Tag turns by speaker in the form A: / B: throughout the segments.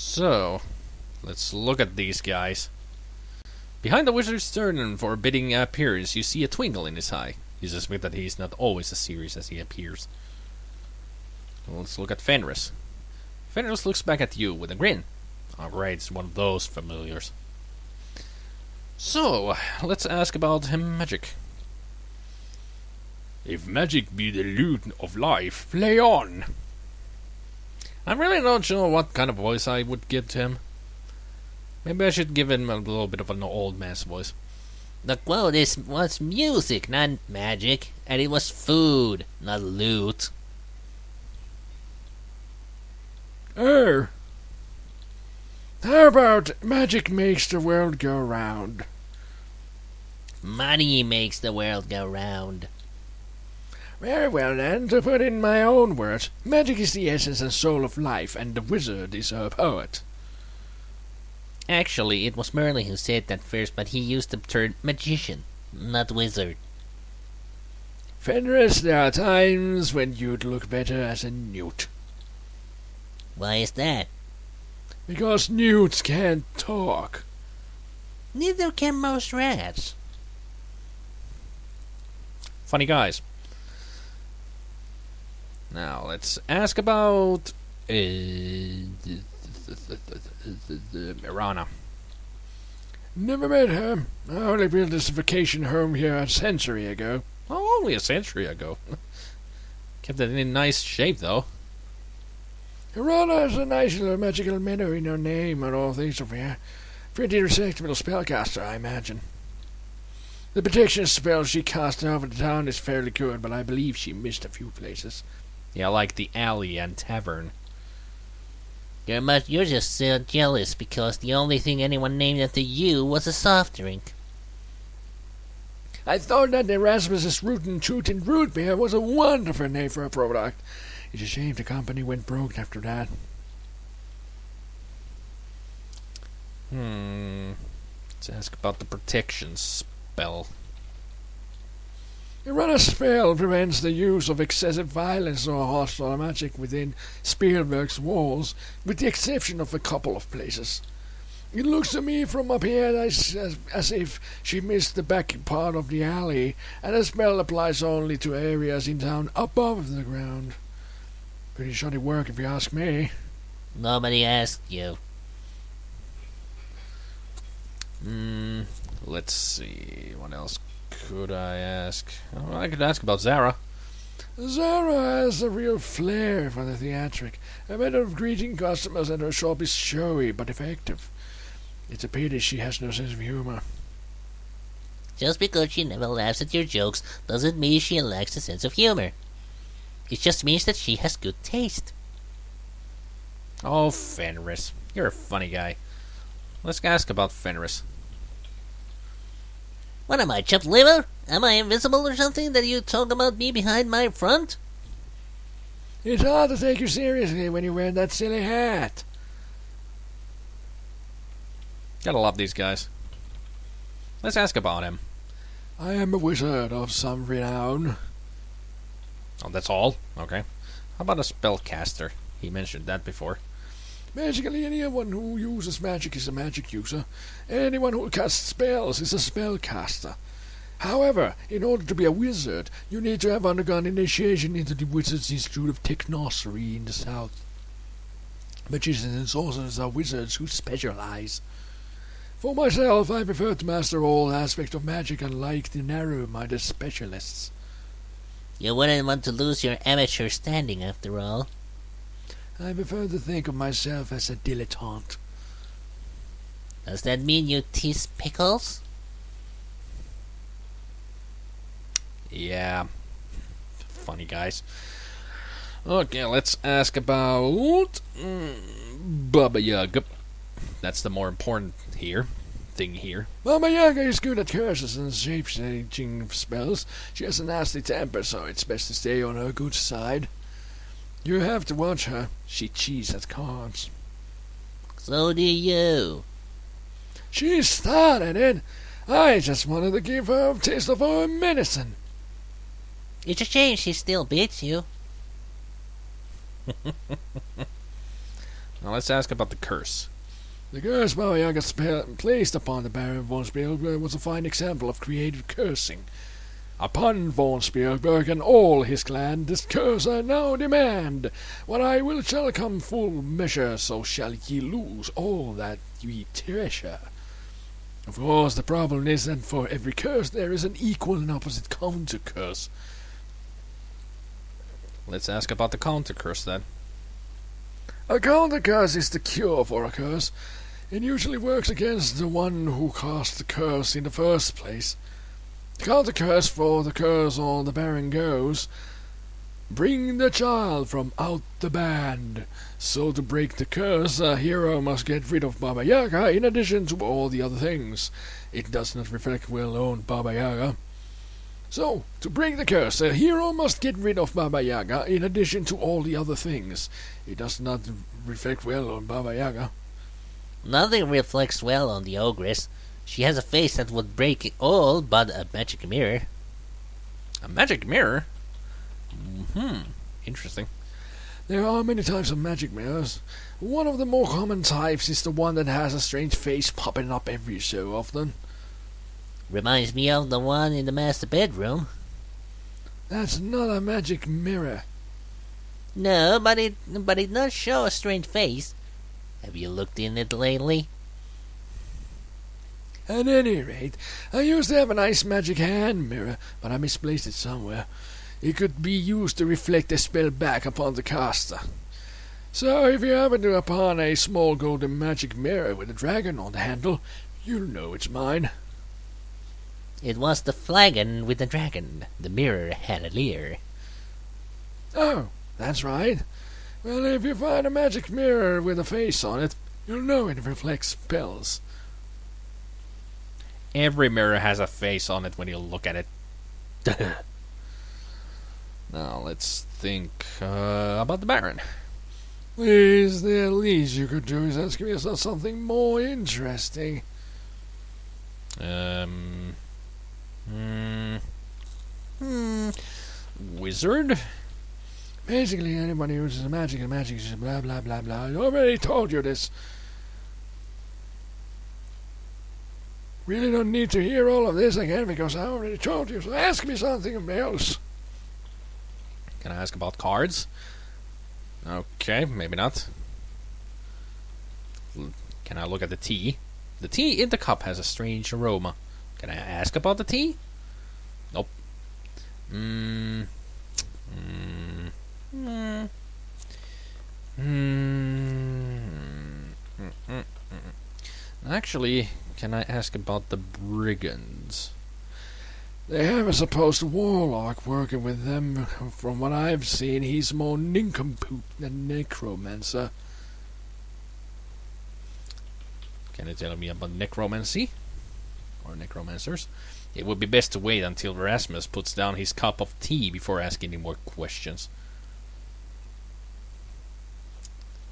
A: So, let's look at these guys. Behind the wizard's stern and forbidding appearance, you see a twinkle in his eye. You suspect that he's not always as serious as he appears. Well, let's look at Fenris. Fenris looks back at you with a grin. Alright, it's one of those familiars. So, let's ask about him magic. If magic be the loot of life, play on! I'm really not sure what kind of voice I would give to him. Maybe I should give him a little bit of an old man's voice.
B: The quote was music, not magic, and it was food, not loot.
C: Oh. How about magic makes the world go round?
B: Money makes the world go round.
C: Very well then, to put in my own words, magic is the essence and soul of life, and the wizard is her poet.
B: Actually, it was Merlin who said that first, but he used the term magician, not wizard.
C: Fenris, there are times when you'd look better as a newt.
B: Why is that?
C: Because newts can't talk.
B: Neither can most rats.
A: Funny guys. Now, let's ask about... Mirana.
C: Never met her. I only built this vacation home here a century ago.
A: Oh, only a century ago. Kept it in nice shape, though.
C: Hirana has a nice little magical manner in her name and all things of her. Pretty respectable spellcaster, I imagine. The protection spell she cast over the town is fairly good, but I believe she missed a few places.
A: Yeah, like the alley and tavern.
B: You're just so jealous because the only thing anyone named after you was a soft drink.
C: I thought that Erasmus's Rootin' Tootin' Root Beer was a wonderful name for a product. It's a shame the company went broke after that.
A: Let's ask about the protection spell.
C: A runner spell prevents the use of excessive violence or hostile magic within Spielberg's walls, with the exception of a couple of places. It looks to me from up here as if she missed the back part of the alley, and the spell applies only to areas in town above the ground. Pretty shoddy work if you ask me.
B: Nobody asked you.
A: Let's see. What else could I ask? Oh, I could ask about Zara.
C: Zara has a real flair for the theatric. A method of greeting customers at her shop is showy but effective. It's a pity she has no sense of humor.
B: Just because she never laughs at your jokes doesn't mean she lacks a sense of humor. It just means that she has good taste.
A: Oh, Fenris. You're a funny guy. Let's ask about Fenris.
B: What am I, chopped liver? Am I invisible or something that you talk about me behind my front?
C: It's hard to take you seriously when you wear that silly hat.
A: Gotta love these guys. Let's ask about him.
C: I am a wizard of some renown.
A: Oh, that's all? Okay. How about a spellcaster? He mentioned that before.
C: Basically, anyone who uses magic is a magic user. Anyone who casts spells is a spellcaster. However, in order to be a wizard, you need to have undergone initiation into the Wizards Institute of Technocery in the south. Magicians and sorcerers are wizards who specialize. For myself, I prefer to master all aspects of magic, unlike the narrow-minded specialists.
B: You wouldn't want to lose your amateur standing after all.
C: I prefer to think of myself as a dilettante.
B: Does that mean you tease pickles?
A: Yeah. Funny guys. Okay, let's ask about Baba Yaga. That's the more important thing here.
C: Baba Yaga is good at curses and shape-changing spells. She has a nasty temper, so it's best to stay on her good side. You have to watch her. She cheats at cards.
B: So do you.
C: She started it. I just wanted to give her a taste of her medicine.
B: It's a shame she still beats you.
A: Now let's ask about the curse.
C: The curse Baba Yaga placed upon the Baron von Spielberg was a fine example of creative cursing. Upon von Spielberg and all his clan, this curse I now demand. What I will shall come full measure, so shall ye lose all that ye treasure. Of course, the problem is that for every curse there is an equal and opposite counter curse.
A: Let's ask about the counter curse then.
C: A counter curse is the cure for a curse. It usually works against the one who cast the curse in the first place. The counter curse for the curse on the Baron goes, bring the child from out the band. So to break the curse, a hero must get rid of Baba Yaga in addition to all the other things. It does not reflect well on Baba Yaga. So, to break the curse, a hero must get rid of Baba Yaga in addition to all the other things. It does not reflect well on Baba Yaga.
B: Nothing reflects well on the ogress. She has a face that would break all but a magic mirror.
A: A magic mirror? Interesting.
C: There are many types of magic mirrors. One of the more common types is the one that has a strange face popping up every so often.
B: Reminds me of the one in the master bedroom.
C: That's not a magic mirror.
B: No, but it does show a strange face. Have you looked in it lately?
C: At any rate, I used to have a nice magic hand mirror, but I misplaced it somewhere. It could be used to reflect a spell back upon the caster. So if you happen to upon a small golden magic mirror with a dragon on the handle, you'll know it's mine.
B: It was the flagon with the dragon. The mirror had a leer.
C: Oh, that's right. Well, if you find a magic mirror with a face on it, you'll know it reflects spells.
A: Every mirror has a face on it when you look at it. Now let's think about the Baron.
C: Please, the least you could do is ask me something more interesting.
A: Wizard?
C: Basically, anybody who uses magic and magic is blah blah blah blah. I already told you this. Really don't need to hear all of this again because I already told you, so ask me something else.
A: Can I ask about cards? Okay, maybe not. Can I look at the tea? The tea in the cup has a strange aroma. Can I ask about the tea? Nope. Actually, can I ask about the brigands?
C: They have a supposed warlock working with them. From what I've seen, he's more nincompoop than necromancer.
A: Can you tell me about necromancy? Or necromancers? It would be best to wait until Rasmus puts down his cup of tea before asking any more questions.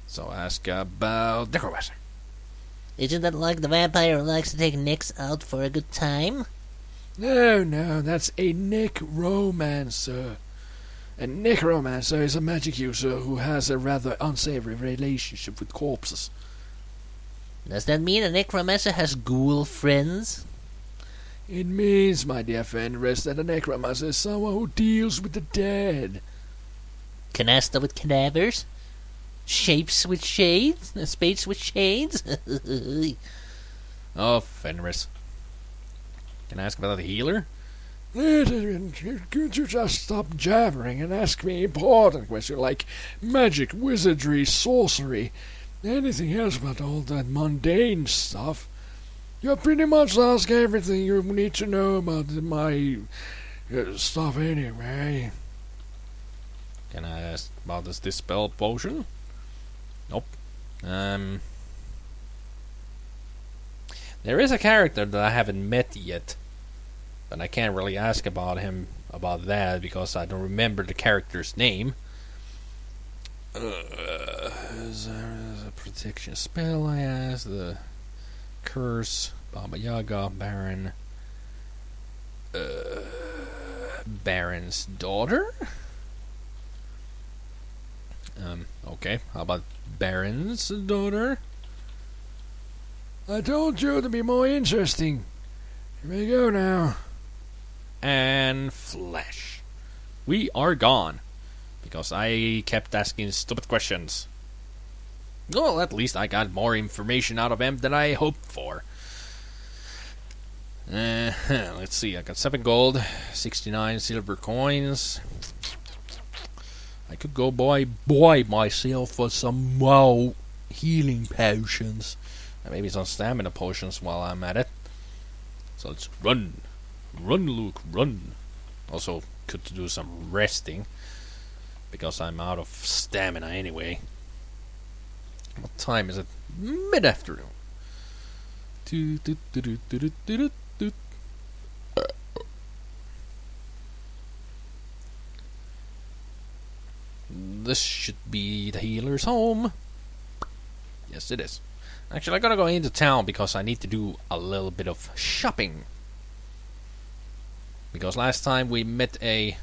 A: So ask about necromancer.
B: Isn't that like the vampire who likes to take nicks out for a good time?
C: No, that's a necromancer. A necromancer is a magic user who has a rather unsavory relationship with corpses.
B: Does that mean a necromancer has ghoul friends?
C: It means, my dear Fenris, that a necromancer is someone who deals with the dead.
B: Canasta with cadavers? Shapes with shades? Spades with shades?
A: Oh, Fenris. Can I ask about the healer?
C: Could you just stop jabbering and ask me important questions like magic, wizardry, sorcery, anything else but all that mundane stuff? You pretty much ask everything you need to know about my stuff anyway.
A: Can I ask about this dispel potion? Nope. There is a character that I haven't met yet, but I can't really ask about him about that because I don't remember the character's name. Is there a protection spell I asked? The curse, Baba Yaga, Baron, Baron's daughter? Okay. How about Baron's daughter?
C: I told you to be more interesting. Here we go now.
A: And flesh. We are gone. Because I kept asking stupid questions. Well, at least I got more information out of him than I hoped for. Let's see, I got 7 gold, 69 silver coins. I could go buy myself for some healing potions. And maybe some stamina potions while I'm at it. So let's run. Run, Luke, run. Also, could do some resting. Because I'm out of stamina anyway. What time is it? Mid-afternoon. This should be the healer's home. Yes, it is. Actually, I gotta go into town because I need to do a little bit of shopping. Because last time we met a...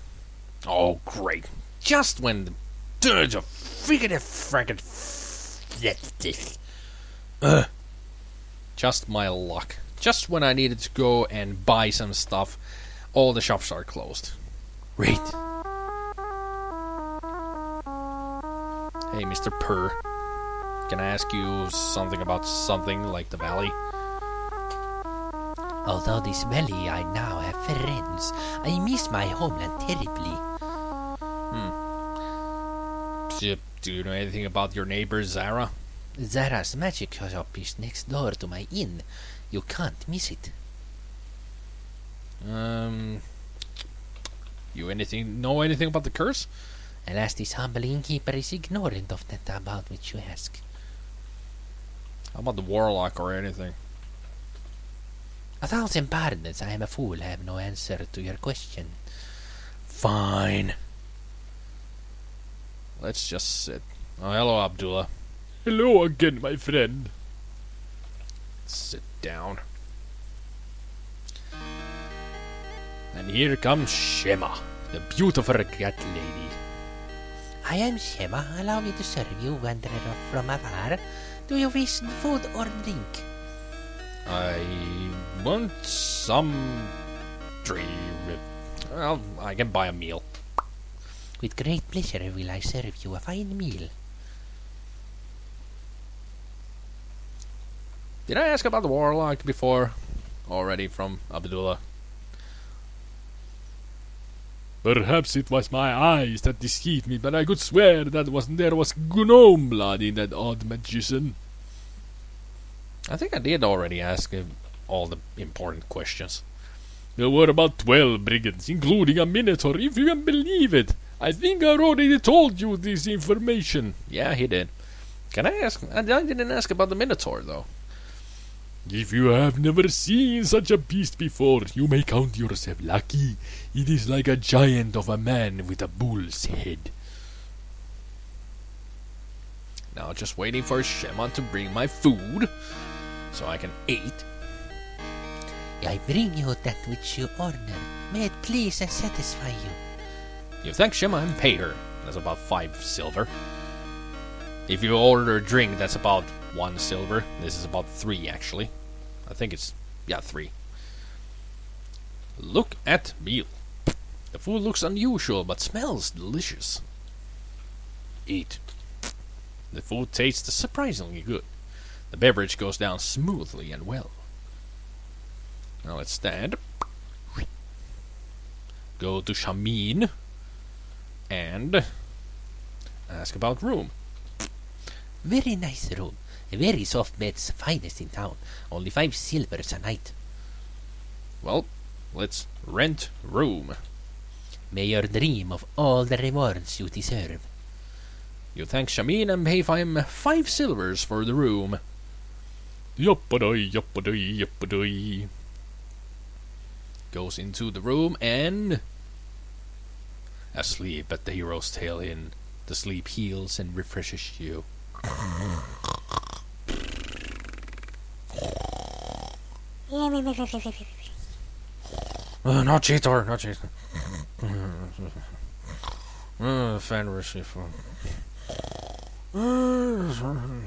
A: Oh, great. Just when the dirge of frickin' just my luck. Just when I needed to go and buy some stuff, all the shops are closed. Great. Hey, Mr. Purr. Can I ask you something about something like the valley?
B: Although this valley I now have friends, I miss my homeland terribly.
A: Do you know anything about your neighbor, Zara?
B: Zara's magic shop is next door to my inn. You can't miss it.
A: You know anything about the curse?
B: Alas, this humble innkeeper is ignorant of that about which you ask.
A: How about the warlock or anything?
B: 1,000 pardons, I am a fool, I have no answer to your question.
A: Fine. Let's just sit. Oh, hello, Abdullah.
C: Hello again, my friend.
A: Sit down. And here comes Shema, the beautiful cat lady.
B: I am Shema. Allow me to serve you, wanderer from afar. Do you wish food or drink?
A: I want some drink. Well, I can buy a meal.
B: With great pleasure will I serve you a fine meal.
A: Did I ask about the warlock before? Already from Abdullah.
C: Perhaps it was my eyes that deceived me, but I could swear that there was gnome blood in that odd magician.
A: I think I did already ask him all the important questions.
C: There were about 12 brigands, including a minotaur, if you can believe it. I think I already told you this information.
A: Yeah, he did. Can I ask? I didn't ask about the minotaur, though.
C: If you have never seen such a beast before, you may count yourself lucky. It is like a giant of a man with a bull's head.
A: Now just waiting for Shema to bring my food, so I can eat.
B: I bring you that which you ordered. May it please and satisfy you.
A: You thank Shema and pay her. That's about 5 silver. If you order a drink, that's about 1 silver. This is about 3, actually. I think it's... yeah, 3. Look at meal. The food looks unusual, but smells delicious. Eat. The food tastes surprisingly good. The beverage goes down smoothly and well. Now let's stand. Go to Shamin. And ask about room.
B: Very nice room. Very soft beds, finest in town. Only 5 silvers a night.
A: Well, let's rent room.
B: May your dream of all the rewards you deserve.
A: You thank Shamin and pay him 5 silvers for the room.
C: Yoppadoi, yoppadoi, yoppadoi.
A: Goes into the room and... asleep at the hero's tail inn. The sleep heals and refreshes you. Not cheater, not cheater. Fan receiver. And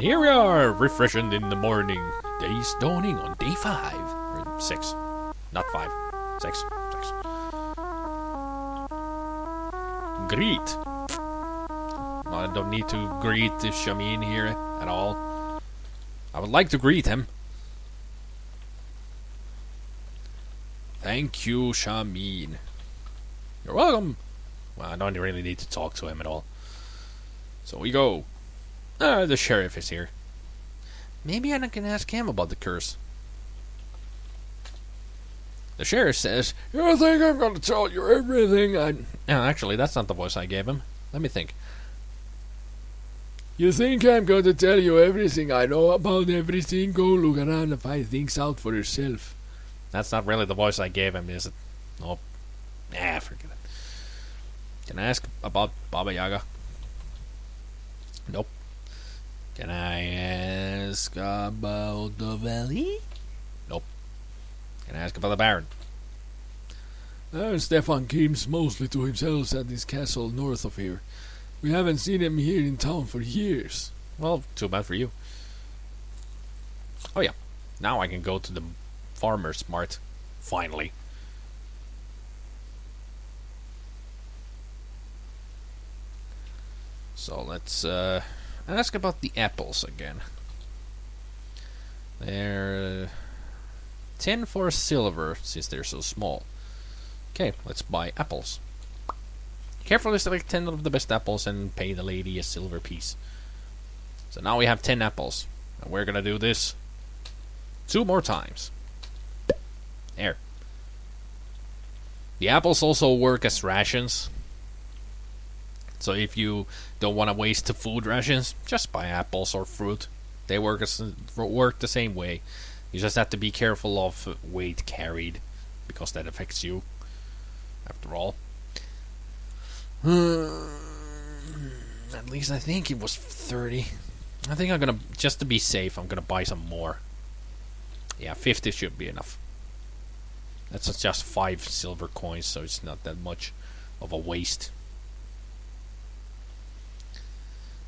A: here we are, refreshened in the morning. Day's dawning on day 5. Or 6. Not 5. 6. 6. Greet. I don't need to greet Shamin here at all. I would like to greet him. Thank you, Shamin. You're welcome. Well, I don't really need to talk to him at all. So we go. The sheriff is here. Maybe I can ask him about the curse. The sheriff says,
C: You think I'm going to tell you everything I...
A: Actually, that's not the voice I gave him. Let me think.
C: You think I'm going to tell you everything I know about everything? Go look around and find things out for yourself.
A: That's not really the voice I gave him, is it? Nope. Forget it. Can I ask about Baba Yaga? Nope. Can I ask about the valley? Nope. Can I ask about the Baron?
C: Stefan keeps mostly to himself at his castle north of here. We haven't seen him here in town for years.
A: Well, too bad for you. Oh yeah. Now I can go to the farmer's mart. Finally. So let's ask about the apples again. They're 10 for silver since they're so small. Okay, let's buy apples. Carefully select 10 of the best apples and pay the lady a silver piece. So now we have 10 apples. And we're gonna do this 2 more times. There. The apples also work as rations. So if you don't want to waste the food rations, just buy apples or fruit. They work the same way. You just have to be careful of weight carried, because that affects you, after all. At least I think it was 30. I think I'm gonna, just to be safe, I'm gonna buy some more. Yeah, 50 should be enough. That's just 5 silver coins, so it's not that much of a waste.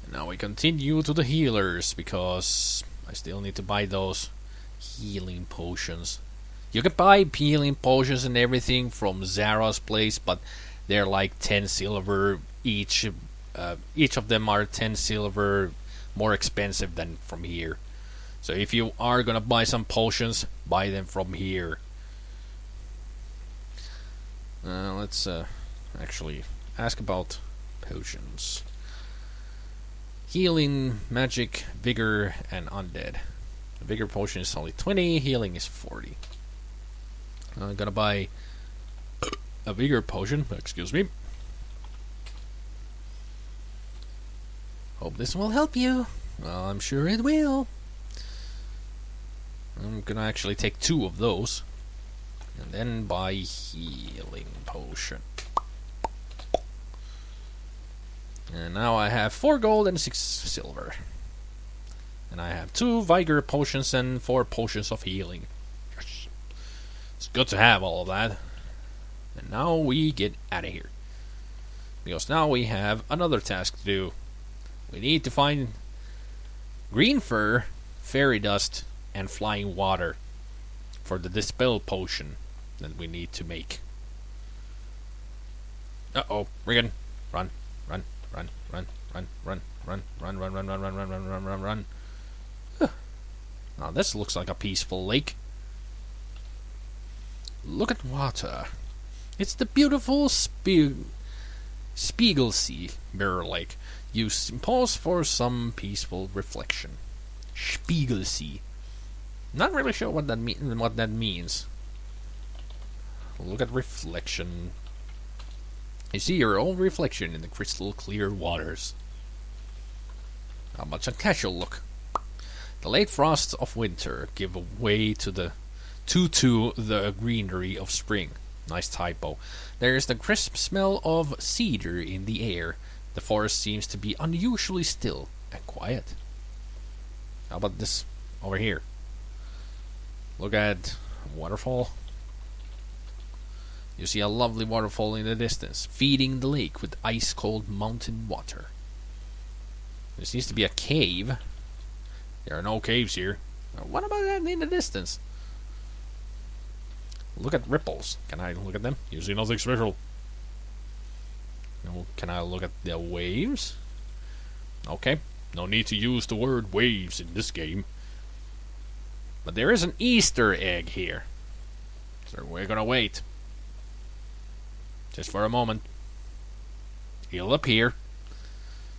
A: And now we continue to the healers, because I still need to buy those healing potions. You can buy healing potions and everything from Zara's place, but they're like 10 silver each. Each of them are 10 silver more expensive than from here. So if you are gonna buy some potions, buy them from here. Let's actually ask about potions. Healing, magic, vigor, and undead. The vigor potion is only 20, healing is 40. I'm gonna buy a vigor potion, excuse me. Hope this will help you. Well, I'm sure it will. I'm gonna actually take 2 of those. And then buy healing potion. And now I have 4 gold and 6 silver. And I have 2 vigor potions and 4 potions of healing. Yes. It's good to have all of that. And now we get out of here. Because now we have another task to do. We need to find green fur, fairy dust, and flying water for the dispel potion that we need to make. Uh-oh, Riggin. Run, run, run, run, run, run, run, run, run, run, run, run, run, run, run, run, run. Now this looks like a peaceful lake. Look at water. It's the beautiful Spiegelsee mirror lake. You pause for some peaceful reflection. Spiegelsee. Not really sure what that means. Look at reflection. You see your own reflection in the crystal clear waters. How much a casual look. The late frosts of winter give way to the greenery of spring. Nice typo. There is the crisp smell of cedar in the air. The forest seems to be unusually still and quiet. How about this over here? Look at waterfall. You see a lovely waterfall in the distance, feeding the lake with ice-cold mountain water. There seems to be a cave. There are no caves here. What about that in the distance? Look at ripples. Can I look at them? Usually nothing special. No, can I look at the waves? Okay. No need to use the word waves in this game. But there is an Easter egg here. So we're gonna wait. Just for a moment. He'll appear.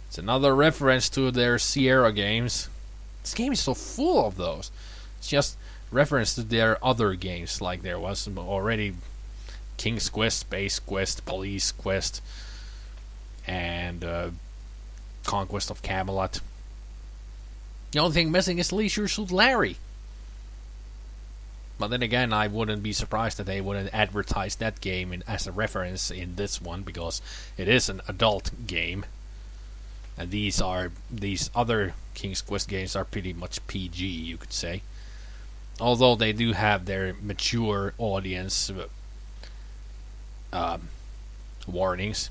A: It's another reference to their Sierra games. This game is so full of those. It's just reference to their other games, like there was already King's Quest, Space Quest, Police Quest, and Conquest of Camelot. The only thing missing is Leisure Suit Larry. But then again, I wouldn't be surprised that they wouldn't advertise that game as a reference in this one, because it is an adult game. And these other King's Quest games are pretty much PG, you could say. Although they do have their mature audience warnings,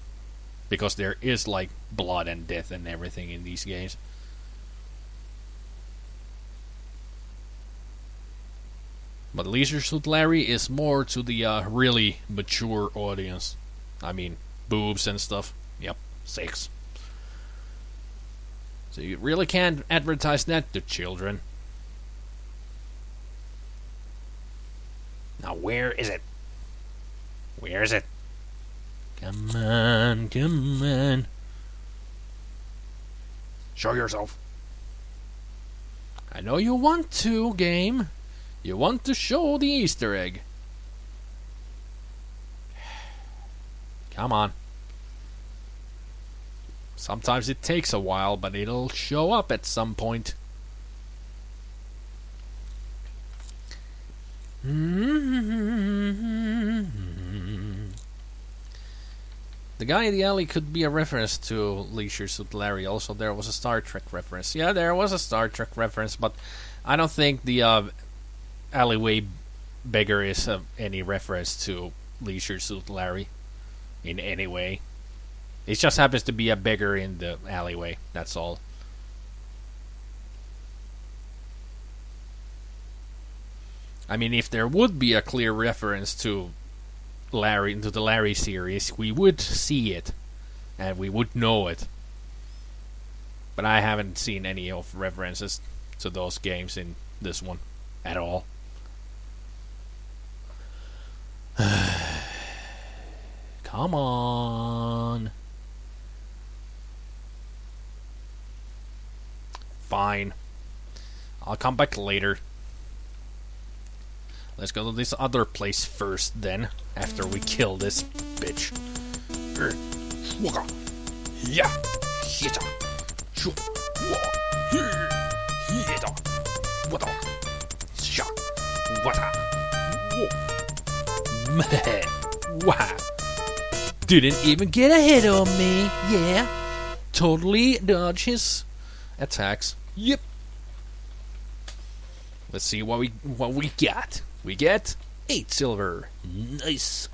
A: because there is like blood and death and everything in these games. But Leisure Suit Larry is more to the really mature audience. I mean, boobs and stuff. Yep, sex. So you really can't advertise that to children. Now where is it? Where is it? Come on, come on. Show yourself. I know you want to, game. You want to show the Easter egg. Come on. Sometimes it takes a while, but it'll show up at some point. The guy in the alley could be a reference to Leisure Suit Larry. Also, there was a Star Trek reference. Yeah, there was a Star Trek reference, but I don't think the alleyway beggar is any reference to Leisure Suit Larry in any way. It just happens to be a beggar in the alleyway, that's all. I mean, if there would be a clear reference to Larry, to the Larry series, we would see it, and we would know it. But I haven't seen any of references to those games in this one at all. Come on. Fine. I'll come back later. Let's go to this other place first, then, after we kill this bitch. Wow. Didn't even get a hit on me. Yeah. Totally dodge his attacks. Yep. Let's see what we got. We get 8 silver. Nice.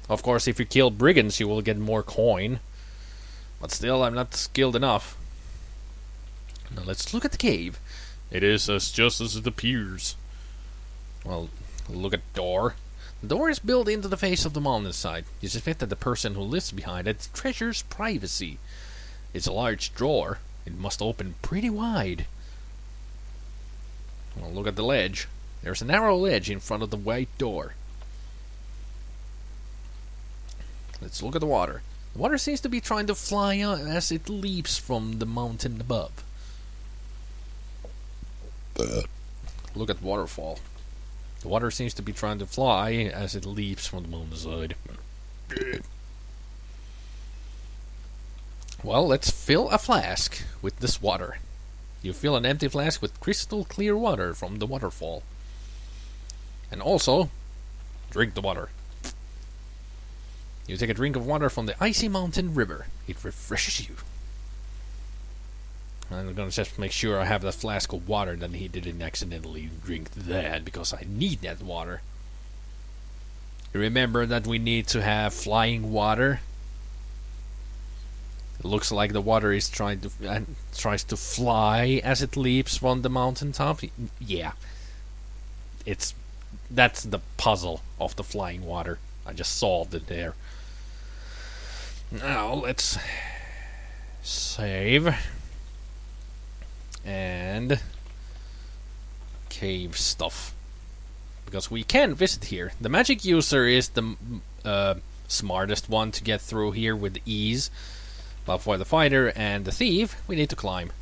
A: Of course, if you kill brigands, you will get more coin. But still, I'm not skilled enough. Now let's look at the cave. It is just as it appears. Well, look at the door. The door is built into the face of the mountainside. You suspect that the person who lives behind it treasures privacy. It's a large drawer. It must open pretty wide. Well, look at the ledge. There's a narrow ledge in front of the white door. Let's look at the water. The water seems to be trying to fly out as it leaps from the mountain above. Look at the waterfall. The water seems to be trying to fly as it leaps from the mountainside. Well, let's fill a flask with this water. You fill an empty flask with crystal clear water from the waterfall. And also, drink the water. You take a drink of water from the icy mountain river. It refreshes you. I'm gonna just make sure I have that flask of water, that he didn't accidentally drink that, because I need that water. Remember that we need to have flying water. It looks like the water is trying to tries to fly as it leaps from the mountaintop. Yeah, that's the puzzle of the flying water. I just solved it there. Now let's save and cave stuff, because we can visit here. The magic user is the smartest one to get through here with ease, but for the fighter and the thief we need to climb.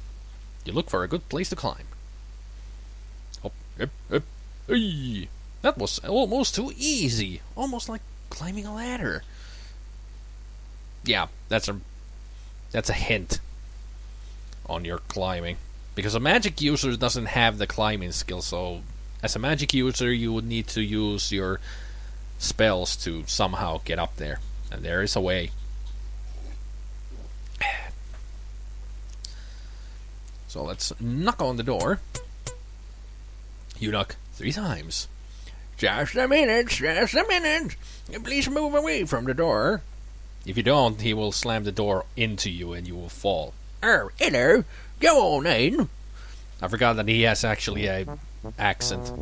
A: You look for a good place to climb. Up, up, up. Hey. That was almost too easy, almost like climbing a ladder. Yeah, that's a hint on your climbing, because a magic user doesn't have the climbing skill. So as a magic user you would need to use your spells to somehow get up there, and there is a way. So let's knock on the door. You knock 3 times. Just a minute, please move away from the door. If you don't, he will slam the door into you and you will fall.
D: Oh, hello. Go on in.
A: I forgot that he has actually a accent.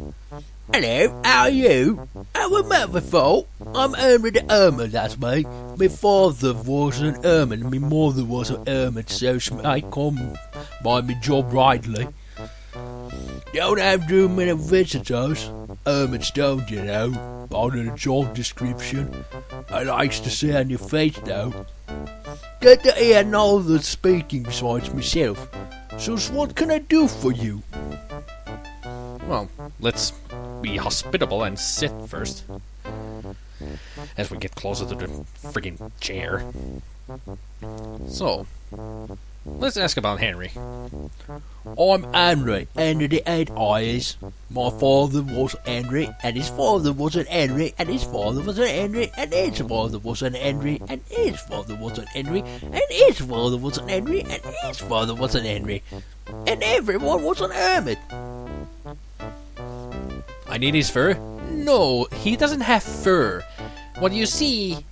D: Hello, how are you? Oh, I'm wonderful. I'm Hermit the Hermit, that's me. My father was an hermit and my mother was a hermit, so I come by my job rightly. Don't have too many visitors. Hermits don't, you know, under the job description. I likes to see on your face, though. Good to hear no other speaking besides myself. So what can I do for you?
A: Well, let's be hospitable and sit first, as we get closer to the friggin' chair. So, let's ask about Henry.
D: I'm Henry, Henry the 8 Eyes. My father was Henry, and his father was an Henry, and his father was an Henry, and his father was an Henry, and his father was an Henry, and his father was an Henry, and his father was an Henry, and everyone was an hermit.
A: I need his fur? No, he doesn't have fur. What you see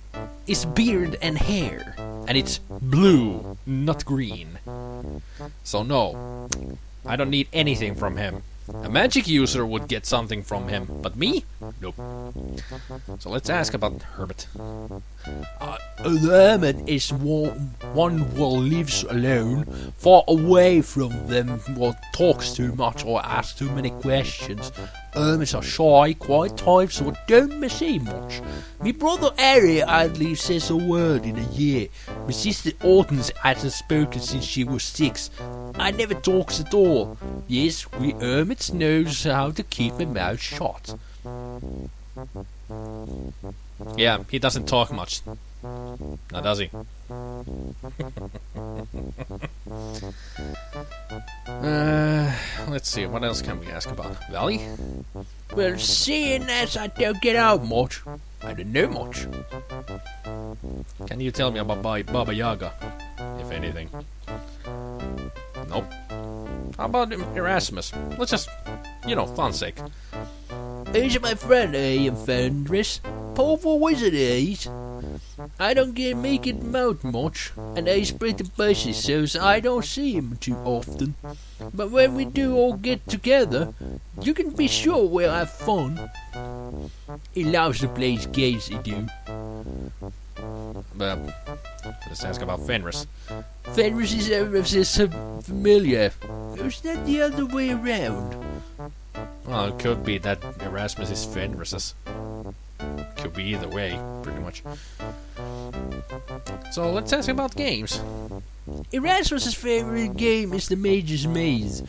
A: is beard and hair, and it's blue, not green. So no, I don't need anything from him. A magic user would get something from him, but me? Nope. So let's ask about Hermit.
D: The hermit is one who lives alone, far away from them, who talks too much or asks too many questions. Hermits are shy, quiet types, so don't say much. My brother Harry hardly says a word in a year. My sister Autumn hasn't spoken since she was 6. I never talks at all. Yes, we hermits knows how to keep my mouth shut.
A: Yeah, he doesn't talk much. Now does he? Let's see, what else can we ask about? Valley?
D: Well, seeing as I don't get out much, I don't know much.
A: Can you tell me about Baba Yaga, if anything? Nope. How about Erasmus? Let's just, fun's sake.
D: He's my friend, and Fenris. Powerful wizard, he's. I don't make him out much, and he's pretty busy, so I don't see him too often. But when we do all get together, you can be sure we'll have fun. He loves to play his games, he do.
A: But let's ask about Fenris.
D: Fenris is familiar. Is that the other way around?
A: Well, it could be that Erasmus is Fenris's. Could be either way, pretty much. So let's ask about games.
D: Erasmus' favorite game is the Mage's Maze.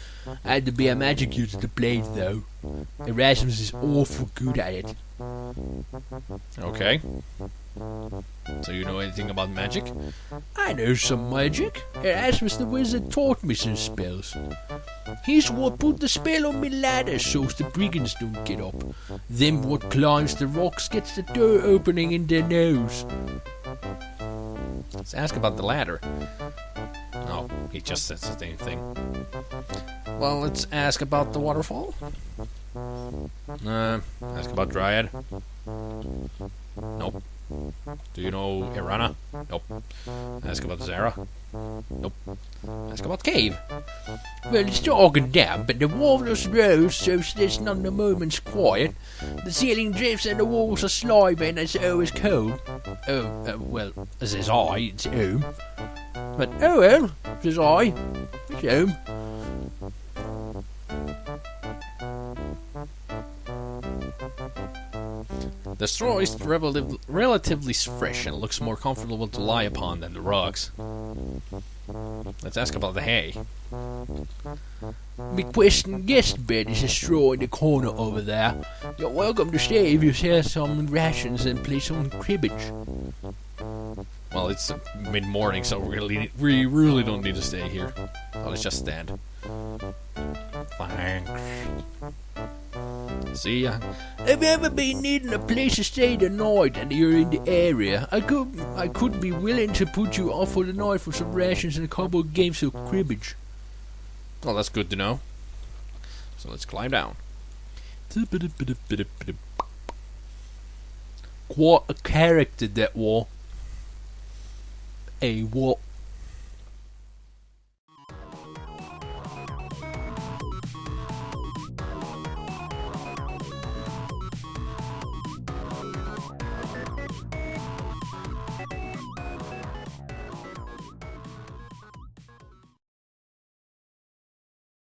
D: I had to be a magic user to play it, though. Erasmus is awful good at it.
A: Okay. So you know anything about magic?
D: I know some magic. Erasmus the wizard taught me some spells. He's what put the spell on me ladder so's the brigands don't get up. Then what climbs the rocks gets the door opening in their nose.
A: Let's ask about the ladder. No, he just says the same thing. Well, let's ask about the waterfall. Ask about Dryad. Do you know Irana? Nope. Ask about Zara? Nope. Ask about Cave?
D: Well, it's dark and damp, but the walls rose so there's not a moment's quiet. The ceiling drifts and the walls are slimy and it's always cold. Well, says I, it's home. But, oh well, says I, it's home.
A: The straw is relatively fresh and looks more comfortable to lie upon than the rugs. Let's ask about the hay.
D: My question guest bed is a straw in the corner over there. You're welcome to stay if you share some rations and play some cribbage.
A: Well, it's mid-morning, so we really don't need to stay here. So let's just stand. Thanks. See ya.
D: Have you ever been needing a place to stay the night and you're in the area? I could be willing to put you off for the night for some rations and a couple of games of cribbage.
A: Well, that's good to know. So let's climb down.
D: Quite a character that war. Hey, what?